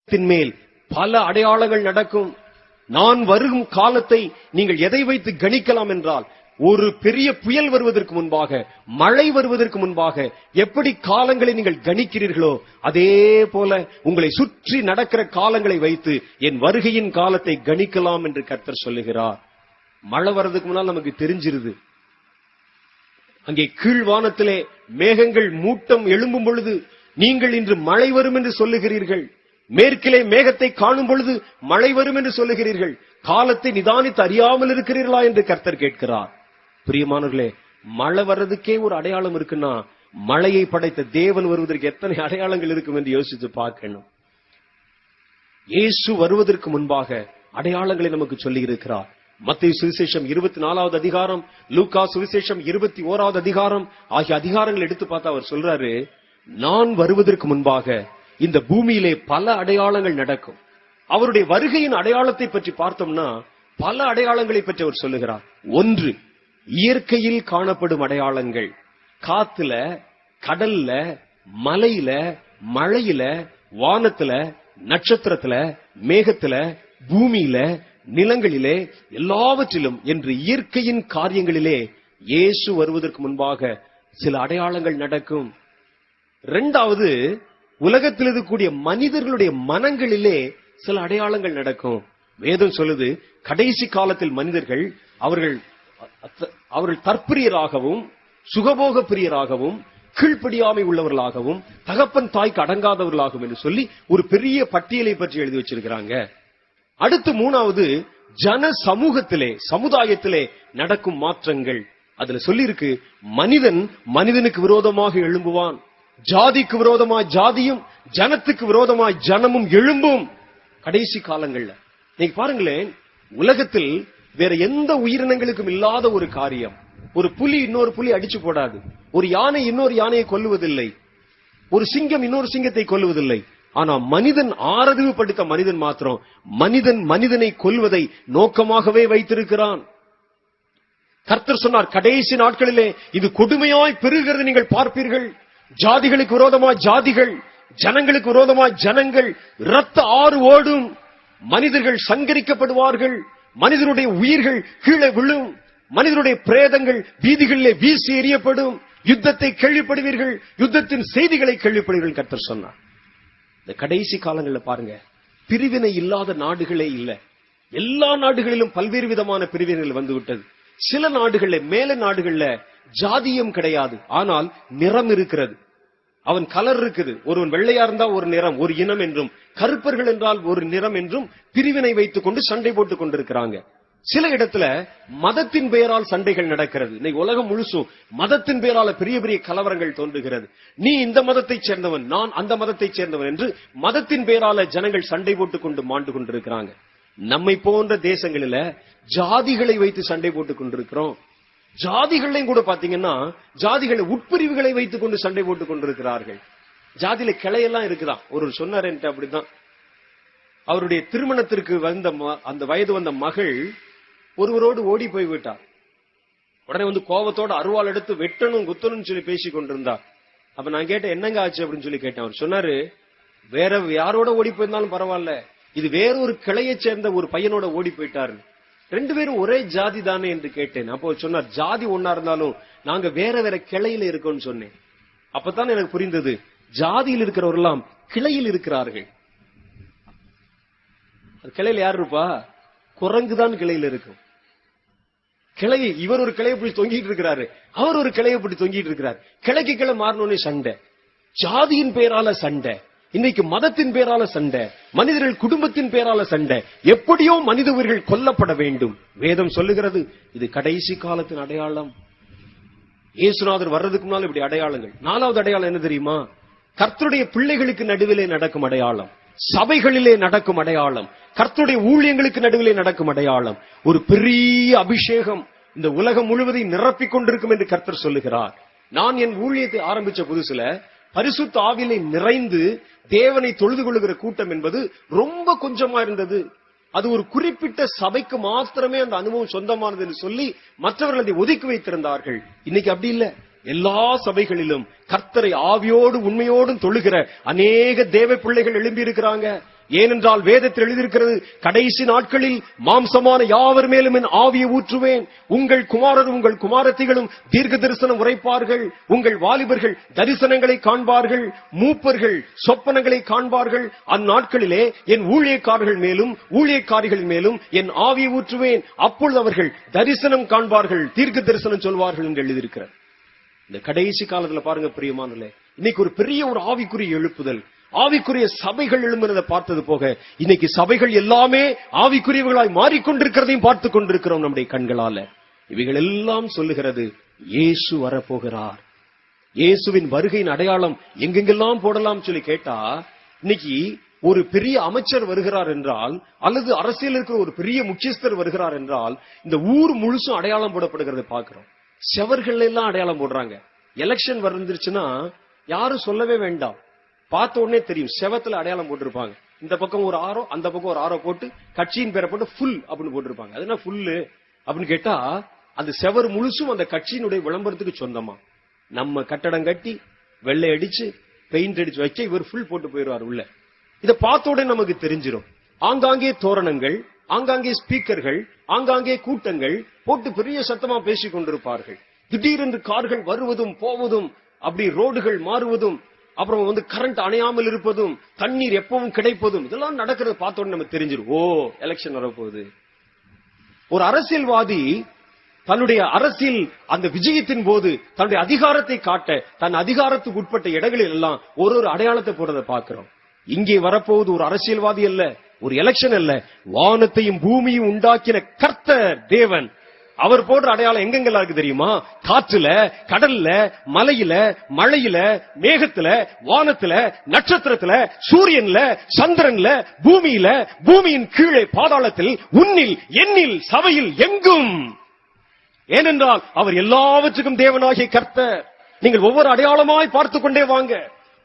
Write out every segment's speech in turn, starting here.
மேல் பல அடையாளங்கள் நடக்கும். நான் வரும் காலத்தை நீங்கள் எதை வைத்து கணிக்கலாம் என்றால், ஒரு பெரிய புயல் வருவதற்கு முன்பாக, மழை வருவதற்கு முன்பாக எப்படி காலங்களை நீங்கள் கணிக்கிறீர்களோ அதே போல உங்களை சுற்றி நடக்கிற காலங்களை வைத்து என் வருகையின் காலத்தை கணிக்கலாம் என்று கர்த்தர் சொல்லுகிறார். மழை வர்றதுக்கு முன்னால் நமக்கு தெரிஞ்சிருது. அங்கே கீழ்வானத்திலே மேகங்கள் மூட்டம் எழும்பும் பொழுது நீங்கள் இன்று மழை வரும் என்று சொல்லுகிறீர்கள். மேற்கிலே மேகத்தை காணும் பொழுது மழை வரும் என்று சொல்லுகிறீர்கள். காலத்தை நிதானித்து அறியாமல் இருக்கிறீர்களா என்று கர்த்தர் கேட்கிறார். பிரியமானவர்களே, மழை வர்றதுக்கே ஒரு அடையாளம் இருக்குன்னா, மழையை படைத்த தேவன் வருவதற்கு எத்தனை அடையாளங்கள் இருக்கும் என்று யோசித்து பார்க்கணும். இயேசு வருவதற்கு முன்பாக அடையாளங்களை நமக்கு சொல்லி இருக்கிறார். மத்தேயு சுவிசேஷம் 24வது அதிகாரம், லூக்கா சுவிசேஷம் 21வது அதிகாரம் ஆகிய அதிகாரங்கள் எடுத்து பார்த்தா அவர் சொல்றாரு, நான் வருவதற்கு முன்பாக இந்த பூமியிலே பல அடையாளங்கள் நடக்கும். அவருடைய வருகையின் அடையாளத்தை பற்றி பார்த்தோம்னா பல அடையாளங்களை பற்றி அவர் சொல்லுகிறார். ஒன்று, இயற்கையில் காணப்படும் அடையாளங்கள். காத்துல, கடல்ல, மலையில, மழையில, வானத்துல, நட்சத்திரத்துல, மேகத்துல, பூமியில, நிலங்களிலே, எல்லாவற்றிலும் என்று இயற்கையின் காரியங்களிலே இயேசு வருவதற்கு முன்பாக சில அடையாளங்கள் நடக்கும். இரண்டாவது, உலகத்தில் இருக்கக்கூடிய மனிதர்களுடைய மனங்களிலே சில அடையாளங்கள் நடக்கும். வேதம் சொல்லுது, கடைசி காலத்தில் மனிதர்கள் அவர்கள் தற்பிரியராகவும் சுகபோக பிரியராகவும் கீழ்ப்படியாமை உள்ளவர்களாகவும் தகப்பன் தாய்க்கு அடங்காதவர்களாகவும் என்று சொல்லி ஒரு பெரிய பட்டியலை பற்றி எழுதி வச்சிருக்கிறாங்க. அடுத்து மூணாவது, ஜன சமூகத்திலே, சமுதாயத்திலே நடக்கும் மாற்றங்கள். அதுல சொல்லி இருக்கு, மனிதன் மனிதனுக்கு விரோதமாக எழும்புவான், ஜாதிக்கு விரோதமாய் ஜாதியும் ஜனத்துக்கு விரோதமாய் ஜனமும் எழும்பும். கடைசி காலங்கள்ல நீங்க பாருங்களேன், உலகத்தில் வேற எந்த உயிரினங்களுக்கும் இல்லாத ஒரு காரியம். ஒரு புலி இன்னொரு புலி அடிச்சு போடாது, ஒரு யானை இன்னொரு யானையை கொல்லுவதில்லை, ஒரு சிங்கம் இன்னொரு சிங்கத்தை கொல்லுவதில்லை. ஆனா மனிதன், ஆறறிவு படித்த மனிதன் மாத்திரம் மனிதன் மனிதனை கொல்வதை நோக்கமாகவே வைத்திருக்கிறான். கர்த்தர் சொன்னார், கடைசி நாட்களிலே இது கொடுமையாய் பெருகிறது நீங்கள் பார்ப்பீர்கள். ஜாதிகளுக்கு விரோதமாய் ஜாதிகள், ஜனங்களுக்கு விரோதமாய் ஜனங்கள், இரத்த ஆறு ஓடும், மனிதர்கள் சங்கரிக்கப்படுவார்கள், மனிதனுடைய உயிர்கள் கீழே விழும், மனிதனுடைய பிரேதங்கள் வீதிகளிலே வீசி எறியப்படும், யுத்தத்தை கேள்விப்படுவீர்கள், யுத்தத்தின் செய்திகளை கேள்விப்படுவீர்கள் கர்த்தர் சொன்னார். இந்த கடைசி காலங்களில் பாருங்க, பிரிவினை இல்லாத நாடுகளே இல்ல. எல்லா நாடுகளிலும் பல்வேறு விதமான பிரிவினைகள் வந்துவிட்டது. சில நாடுகள்ல, மேல நாடுகள்ல ஜாதியம் கிடையாது, ஆனால் நிறம் இருக்கிறது. அவன் கலர் இருக்குது. ஒருவன் வெள்ளையா இருந்தா ஒரு நிறம், ஒரு இனம் என்றும், கருப்பர்கள் என்றால் ஒரு நிறம் என்றும் பிரிவினை வைத்துக் கொண்டு சண்டை போட்டுக் கொண்டிருக்கிறாங்க. சில இடத்துல மதத்தின் பெயரால் சண்டைகள் நடக்கிறது. இன்னைக்கு உலகம் முழுசும் மதத்தின் பெயரால பெரிய பெரிய கலவரங்கள் தோன்றுகிறது. நீ இந்த மதத்தை சேர்ந்தவன், நான் அந்த மதத்தை சேர்ந்தவன் என்று மதத்தின் பெயரால ஜனங்கள் சண்டை போட்டுக் கொண்டு மாண்டு கொண்டிருக்கிறாங்க. நம்மை போன்ற தேசங்களில ஜாதிகளை வைத்து சண்டை போட்டுக் கொண்டிருக்கிறோம். ஜாதிகளையும் கூட பாத்தீங்கன்னா ஜாதிகளை உட்பிரிவுகளை வைத்துக் கொண்டு சண்டை போட்டுக் கொண்டிருக்கிறார்கள். ஜாதியில கிளையெல்லாம் இருக்குதான். ஒரு சொன்னார் என்கிட்ட, அப்படிதான் அவருடைய திருமணத்திற்கு வந்த அந்த வயது வந்த மகள் ஒருவரோடு ஓடி போய் விட்டார். உடனே வந்து கோபத்தோட அருவாள் எடுத்து வெட்டணும் குத்தணும் சொல்லி பேசிக் கொண்டிருந்தார். அப்ப நான் கேட்டேன், என்னங்க ஆச்சு அப்படின்னு சொல்லி கேட்டேன். அவர் சொன்னாரு, வேற யாரோட ஓடி போயிருந்தாலும் பரவாயில்ல, இது வேற ஒரு கிளையை சேர்ந்த ஒரு பையனோட ஓடி போயிட்டாரு. ரெண்டு பேரும் ஒரே ஜாதி தானே என்று கேட்டேன். அப்போ சொன்னார், ஜாதி ஒன்னா இருந்தாலும் நாங்க வேற வேற கிளையில இருக்கோம்னு சொன்னேன். அப்பதான் எனக்கு புரிந்தது, ஜாதியில் இருக்கிறவரெல்லாம் கிளையில் இருக்கிறார்கள். கிளையில யாரு இருப்பா? குரங்குதான் கிளையில இருக்கும். கிளை, இவர் ஒரு கிளையை பிடிச்சி தொங்கிட்டு இருக்கிறாரு, அவர் ஒரு கிளையை பிடிச்சி தொங்கிட்டு இருக்கிறார். கிளைக்கு கிளை மாறணும்னே சண்டை, ஜாதியின் பேரால சண்டை, இன்னைக்கு மதத்தின் பேரால சண்டை, மனிதர்கள் குடும்பத்தின் பேரால சண்டை. எப்படியோ மனித உயிர்கள் கொல்லப்பட வேண்டும். வேதம் சொல்லுகிறது, இது கடைசி காலத்தின் அடையாளம். இயேசுநாதர் வர்றதுக்கு முன்னால் இப்படி அடையாளங்கள். நாலாவது அடையாளம் என்ன தெரியுமா? கர்த்தருடைய பிள்ளைகளுக்கு நடுவிலே நடக்கும் அடையாளம், சபைகளிலே நடக்கும் அடையாளம், கர்த்தருடைய ஊழியங்களுக்கு நடுவிலே நடக்கும் அடையாளம். ஒரு பெரிய அபிஷேகம் இந்த உலகம் முழுவதையும் நிரப்பிக் கொண்டிருக்கும் என்று கர்த்தர் சொல்லுகிறார். நான் என் ஊழியத்தை ஆரம்பிச்ச புதுசுல பரிசுத்த ஆவியிலே நிறைந்து தேவனை தொழுது கொள்ளுகிற கூட்டம் என்பது ரொம்ப கொஞ்சமா இருந்தது. அது ஒரு குறிப்பிட்ட சபைக்கு மாத்திரமே அந்த அனுபவம் சொந்தமானது என்று சொல்லி மற்றவர்கள் அதை ஒதுக்கி வைத்திருந்தார்கள். இன்னைக்கு அப்படி இல்ல. எல்லா சபைகளிலும் கர்த்தரை ஆவியோடு உண்மையோடும் தொழுகிற அநேக தேவ பிள்ளைகள் எழும்பி இருக்கிறாங்க. ஏனென்றால் வேதத்தில் எழுதியிருக்கிறது, கடைசி நாட்களில் மாம்சமான யாவர் மேலும் என் ஆவியை ஊற்றுவேன். உங்கள் குமாரரும் உங்கள் குமாரத்திகளும் தீர்க்க தரிசனம் உரைப்பார்கள். உங்கள் வாலிபர்கள் தரிசனங்களை காண்பார்கள். மூப்பர்கள் சொப்பனங்களை காண்பார்கள். அந்நாட்களிலே என் ஊழியக்காரர்கள் மேலும் ஊழியக்காரிகள் மேலும் என் ஆவியை ஊற்றுவேன். அப்பொழுது அவர்கள் தரிசனம் காண்பார்கள், தீர்க்க தரிசனம் சொல்வார்கள் என்று எழுதியிருக்கிறார். இந்த கடைசி காலத்துல பாருங்க பிரியமானவர்களே, இன்னைக்கு ஒரு பெரிய ஒரு ஆவிக்குரிய எழுப்புதல், ஆவிக்குரிய சபைகள் எழும்புறதை பார்த்தது போக, இன்னைக்கு சபைகள் எல்லாமே ஆவிக்குரியவர்களாய் மாறிக்கொண்டிருக்கிறதையும் பார்த்து கொண்டிருக்கிறோம் நம்முடைய கண்களால. இவைகள் எல்லாம் சொல்லுகிறது இயேசு வரப்போகிறார். இயேசுவின் வருகையின் அடையாளம் எங்கெங்கெல்லாம் போடலாம் சொல்லி கேட்டா, இன்னைக்கு ஒரு பெரிய அமைச்சர் வருகிறார் என்றால், அல்லது அரசியல் இருக்கிற ஒரு பெரிய முக்கியஸ்தர் வருகிறார் என்றால், இந்த ஊர் முழுசும் அடையாளம் போடப்படுகிறத பாக்குறோம். செவர்கள் எல்லாம் அடையாளம் போடுறாங்க. எலெக்ஷன் வந்துருச்சுன்னா யாரும் சொல்லவே வேண்டாம், பார்த்த உடனே தெரியும். செவத்துல அடையாளம் போட்டிருப்பாங்க. இந்த பக்கம் ஒரு ஆரோ, அந்த பக்கம் ஒரு ஆரோ போட்டு கட்சியின் பேரை போட்டு ஃபுல் அப்படின்னு போட்டிருப்பாங்க. அது என்ன ஃபுல்லு அப்படின்னு கேட்டா, அந்த செவர் முழுசும் அந்த கட்சியினுடைய விளம்பரத்துக்கு சொந்தமா. நம்ம கட்டடம் கட்டி வெள்ளை அடிச்சு பெயிண்ட் அடிச்சு வைக்க இவர் ஃபுல் போட்டு போயிடுவார் உள்ள. இதை பார்த்த உடனே நமக்கு தெரிஞ்சிடும். ஆங்காங்கே தோரணங்கள், ஆங்காங்கே ஸ்பீக்கர்கள், ஆங்காங்கே கூட்டங்கள் போட்டு பெரிய சத்தமா பேசிக் கொண்டிருப்பார்கள். திடீரென்று கார்கள் வருவதும் போவதும், அப்படி ரோடுகள் மாறுவதும், அப்புறம் கரண்ட் அணையாமல் இருப்பதும், தண்ணீர் எப்பவும் கிடைப்பதும், இதெல்லாம் நடக்கிறது பார்த்த உடனே நமக்கு தெரிஞ்சிடும். ஓ, எலெக்ஷன் வரப்போகுது. ஒரு அரசியல்வாதி தன்னுடைய அரசியல் அந்த விஜயத்தின் போது தன்னுடைய அதிகாரத்தை காட்ட, தன் அதிகாரத்துக்கு உட்பட்ட இடங்களில் எல்லாம் ஒரு அடையாளத்தை போடுறதை பார்க்கிறோம். இங்கே வரப்போவது ஒரு அரசியல்வாதி அல்ல, ஒரு எலெக்ஷன் அல்ல, வானத்தையும் பூமியும் உண்டாக்கின கர்த்தர் தேவன். அவர் போடுற அடையாளம் எங்கெங்கெல்லாம் இருக்கு தெரியுமா? காற்றுல, கடல்ல, மலையில, மழையில, மேகத்துல, வானத்துல, நட்சத்திரத்துல, சூரியன்ல, சந்திரன்ல, பூமியில, பூமியின் கீழே பாதாளத்தில், உன்னில், எண்ணில், சபையில், எங்கும். ஏனென்றால் அவர் எல்லாவற்றுக்கும் தேவனாகிய கர்த்தர். நீங்கள் ஒவ்வொரு அடையாளமாய் பார்த்து கொண்டே வாங்க.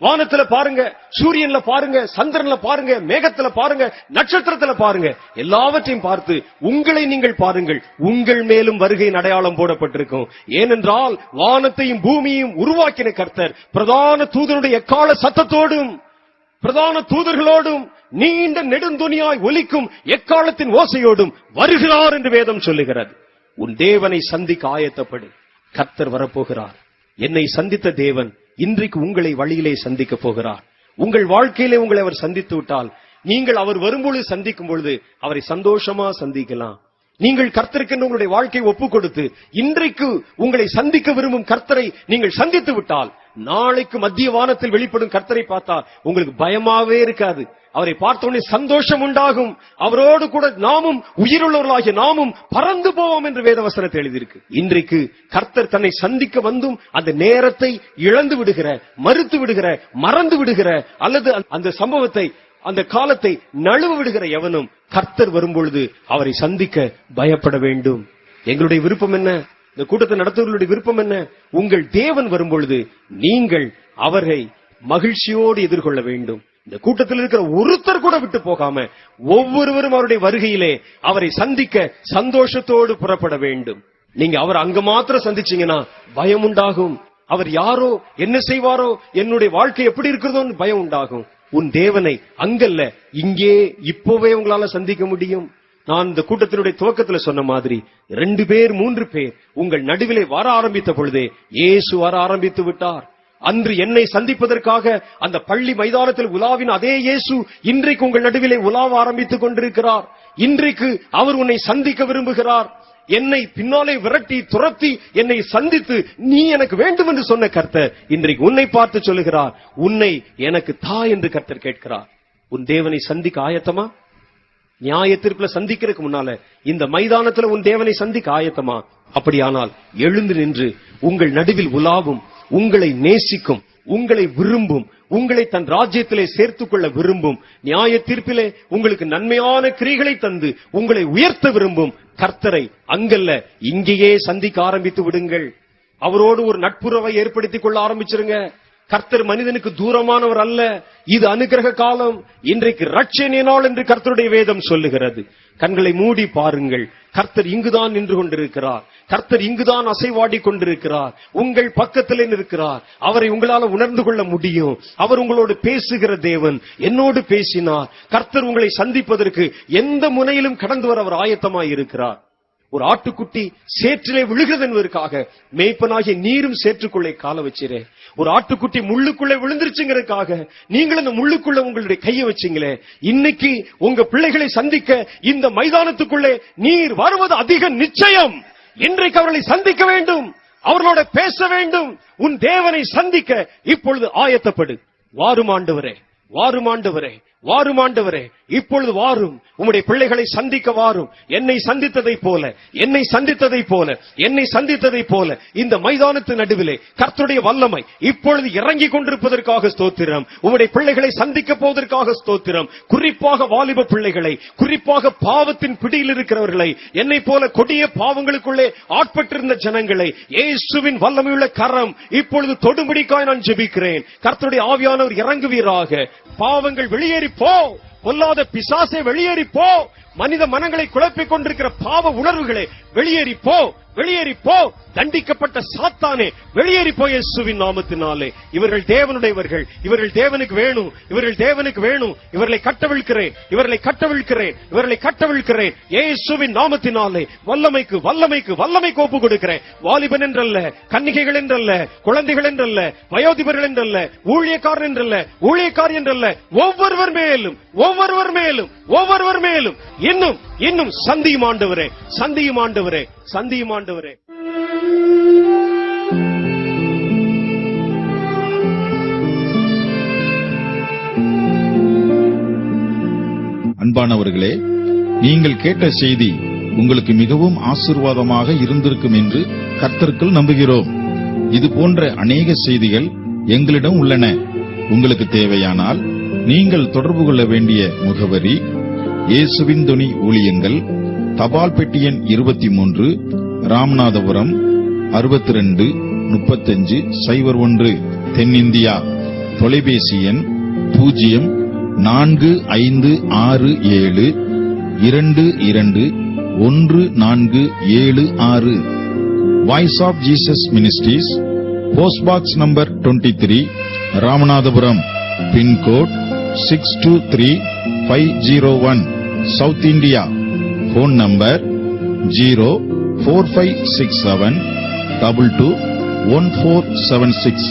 வானத்துல பாருங்க, சூரியன்ல பாருங்க, சந்திரன்ல பாருங்க, மேகத்துல பாருங்க, நட்சத்திரத்துல பாருங்க. எல்லாவற்றையும் பார்த்து உங்களை நீங்கள் பாருங்கள். உங்கள் மேலும் வருகையின் அடையாளம் போடப்பட்டிருக்கும். ஏனென்றால் வானத்தையும் பூமியையும் உருவாக்கின கர்த்தர் பிரதான தூதருடைய எக்கால சத்தத்தோடும், பிரதான தூதர்களோடும், நீண்ட நெடுந்துணியாய் ஒலிக்கும் எக்காலத்தின் ஓசையோடும் வருகிறார் என்று வேதம் சொல்லுகிறது. உன் தேவனை சந்திக்க ஆயத்தப்படு. கர்த்தர் வரப்போகிறார். என்னை சந்தித்த தேவன் இன்றைக்கு உங்களை வழியிலே சந்திக்க போகிறார். உங்கள் வாழ்க்கையிலே உங்களை அவர் சந்தித்து விட்டால், நீங்கள் அவர் வரும்பொழுது சந்திக்கும் பொழுது அவரை சந்தோஷமா சந்திக்கலாம். நீங்கள் கர்த்தருக்கு உங்களுடைய வாழ்க்கையை ஒப்புக் கொடுத்து இன்றைக்கு உங்களை சந்திக்க விரும்பும் கர்த்தரை நீங்கள் சந்தித்து விட்டால், நாளைக்கு மத்திய வானத்தில் வெளிப்படும் கர்த்தரை பார்த்தா உங்களுக்கு பயமாவே இருக்காது. அவரை பார்த்தோன்னே சந்தோஷம் உண்டாகும். அவரோடு கூட நாமும் உயிருள்ளவர்களாகிய நாமும் பறந்து போவோம் என்று வேதவசனத்தை எழுதியிருக்கு. இன்றைக்கு கர்த்தர் தன்னை சந்திக்க வந்தும் அந்த நேரத்தை இழந்து விடுகிற, மறுத்து விடுகிற, மறந்து விடுகிற, அல்லது அந்த சம்பவத்தை, அந்த காலத்தை நழுவ விடுகிற எவனும் கர்த்தர் வரும்பொழுது அவரை சந்திக்க பயப்பட வேண்டும். எங்களுடைய விருப்பம் என்ன? இந்த கூட்டத்தை நடத்துவர்களுடைய விருப்பம் என்ன? உங்கள் தேவன் வரும்பொழுது நீங்கள் அவரை மகிழ்ச்சியோடு எதிர்கொள்ள வேண்டும். இந்த கூட்டத்தில் இருக்கிற ஒருத்தர் கூட விட்டு போகாம ஒவ்வொருவரும் அவருடைய வருகையிலே அவரை சந்திக்க சந்தோஷத்தோடு புறப்பட வேண்டும். நீங்க அவர் அங்க மாத்திரம் சந்திச்சீங்கன்னா பயம் உண்டாகும். அவர் யாரோ, என்ன செய்வாரோ, என்னுடைய வாழ்க்கை எப்படி இருக்கிறதோன்னு பயம் உண்டாகும். உன் தேவனை அங்கல்ல, இங்கே இப்போவே உங்களால சந்திக்க முடியும். நான் இந்த கூட்டத்தினுடைய துவக்கத்தில் சொன்ன மாதிரி 2 பேர் 3 பேர் உங்கள் நடுவிலே வர ஆரம்பித்த பொழுதே இயேசு வர ஆரம்பித்து விட்டார். அன்று என்னை சந்திப்பதற்காக அந்த பள்ளி மைதானத்தில் உலாவின் அதே இயேசு இன்றைக்கு உங்கள் நடுவிலே உலாவ ஆரம்பித்துக் கொண்டிருக்கிறார். இன்றைக்கு அவர் உன்னை சந்திக்க விரும்புகிறார். என்னை பின்னாலே விரட்டி துரத்தி என்னை சந்தித்து நீ எனக்கு வேண்டும் என்று சொன்ன கர்த்தர் இன்றைக்கு உன்னை பார்த்து சொல்லுகிறார், உன்னை எனக்கு தா என்று கர்த்தர் கேட்கிறார். உன் தேவனை சந்திக்க ஆயத்தமா? நியாய தீர்ப்புல சந்திக்கிறதுக்கு முன்னால இந்த மைதானத்துல உன் தேவனை சந்திக்க ஆயத்தமா? அப்படியானால் எழுந்து நின்று உங்கள் நடுவில் உலாவும், உங்களை நேசிக்கும், உங்களை விரும்பும், உங்களை தன் ராஜ்யத்திலே சேர்த்துக் கொள்ள விரும்பும், நியாய தீர்ப்பிலே உங்களுக்கு நன்மையான கிரிகளை தந்து உங்களை உயர்த்த விரும்பும் கர்த்தரை அங்கல்ல இங்கேயே சந்திக்க ஆரம்பித்து விடுங்கள். அவரோடு ஒரு நட்புறவை ஏற்படுத்திக் கொள்ள ஆரம்பிச்சிருங்க. கர்த்தர் மனிதனுக்கு தூரமானவர் அல்ல. இது அனுக்கிரக காலம். இன்றைக்கு ரட்சணிய நாள் என்று கர்த்தருடைய வேதம் சொல்லுகிறது. கண்களை மூடி பாருங்கள். கர்த்தர் இங்குதான் நின்று கொண்டிருக்கிறார். கர்த்தர் இங்குதான் அசைவாடி கொண்டிருக்கிறார். உங்கள் பக்கத்திலே இருக்கிறார். அவரை உங்களால உணர்ந்து கொள்ள முடியும். அவர் உங்களோடு பேசுகிற தேவன். என்னோடு பேசினார். கர்த்தர் உங்களை சந்திப்பதற்கு எந்த முனையிலும் கடந்து வர அவர் ஆயத்தமாய் இருக்கிறார். ஒரு ஆட்டுக்குட்டி சேற்றிலே விழுகிறது என்பதற்காக மேய்ப்பனாகிய நீரும் சேற்றுக்குள்ளே கால வச்சிரே. ஒரு ஆட்டுக்குட்டி முள்ளுக்குள்ளே விழுந்துருச்சுங்கிறதுக்காக நீங்கள் அந்த முள்ளுக்குள்ள உங்களுடைய கையை வச்சீங்களே. இன்னைக்கு உங்க பிள்ளைகளை சந்திக்க இந்த மைதானத்துக்குள்ளே நீர் வருவது அதிக நிச்சயம். இன்றைக்கு அவர்களை சந்திக்க வேண்டும், அவர்களோட பேச வேண்டும். உன் தேவனை சந்திக்க இப்பொழுது ஆயத்தப்படு. வாரும் ஆண்டவரே, வாரும் ஆண்டவரே, வாரும் ஆண்டவரே, இப்பொழுது வாரும். உம்முடைய பிள்ளைகளை சந்திக்க வாரும். என்னை சந்தித்ததை போல, என்னை சந்தித்ததை போல, என்னை சந்தித்ததை போல இந்த மைதானத்து நடுவிலே கர்த்தருடைய வல்லமை இப்பொழுது இறங்கி கொண்டிருப்பதற்காக ஸ்தோத்திரம். உம்முடைய பிள்ளைகளை சந்திக்க போவதற்காக ஸ்தோத்திரம். குறிப்பாக வாலிப பிள்ளைகளை, குறிப்பாக பாவத்தின் பிடியில் இருக்கிறவர்களை, என்னை போல கொடிய பாவங்களுக்குள்ளே ஆட்பட்டிருந்த ஜனங்களை இயேசுவின் வல்லமையுள்ள கரம் இப்பொழுது தொடும்படிக்காய் நான் ஜெபிக்கிறேன். கர்த்தருடைய ஆவியானவர் இறங்குவீராக. பாவங்கள் வெளியேறி போ, பொல்லாத பிசாசே வெளியேறி போ, மனித மனங்களை குழப்பிக் கொண்டிருக்கிற பாவ உணர்வுகளை வெளியேறி போ, வெளியேறி போ. தண்டிக்கப்பட்ட சாத்தானே வெளியேறி போய் இயேசுவின் நாமத்தினாலே. இவர்கள் தேவனுடையவர்கள், இவர்கள் தேவனுக்கு வேணும், இவர்கள் தேவனுக்கு வேணும். இவர்களை கட்டவிழ்க்கிறேன், இவர்களை கட்டவிழ்க்கிறேன், இவர்களை கட்டவிழ்க்கிறேன் இயேசுவின் நாமத்தினாலே. வல்லமைக்கு வல்லமைக்கு வல்லமைக்கு ஒப்பு கொடுக்கிறேன். வாலிபன் என்றல்ல, கன்னிகைகள் என்றல்ல, குழந்தைகள் என்றல்ல, வயோதிபர்கள் என்றல்ல, ஊழியக்காரன் என்றல்ல, ஊழியக்காரி என்றல்ல, ஒவ்வொருவர் மேலும், ஒவ்வொருவர் மேலும், ஒவ்வொருவர் மேலும் இன்னும் இன்னும் சந்தியும் ஆண்டவரே, சந்தியும் ஆண்டவரே, சந்தியும் ஆண்டவரே. அன்பானவர்களே, நீங்கள் கேட்ட செய்தி உங்களுக்கு மிகவும் ஆசீர்வாதமாக இருந்திருக்கும் என்று கர்த்தருக்குள் நம்புகிறோம். இது போன்ற அநேக செய்திகள் எங்களிடம் உள்ளன. உங்களுக்கு தேவையானால் நீங்கள் தொடர்பு கொள்ள வேண்டிய முகவரி: இயேசுவின் துணி ஊழியங்கள், தபால் பெட்டி எண் 23, ராமநாதபுரம் 623501, தென்னிந்தியா. தொலைபேசி எண் 0457221476. Voice of Jesus ministries, post box number 23, Ramanathapuram, pincode 623501, south India. Phone number 04567221476.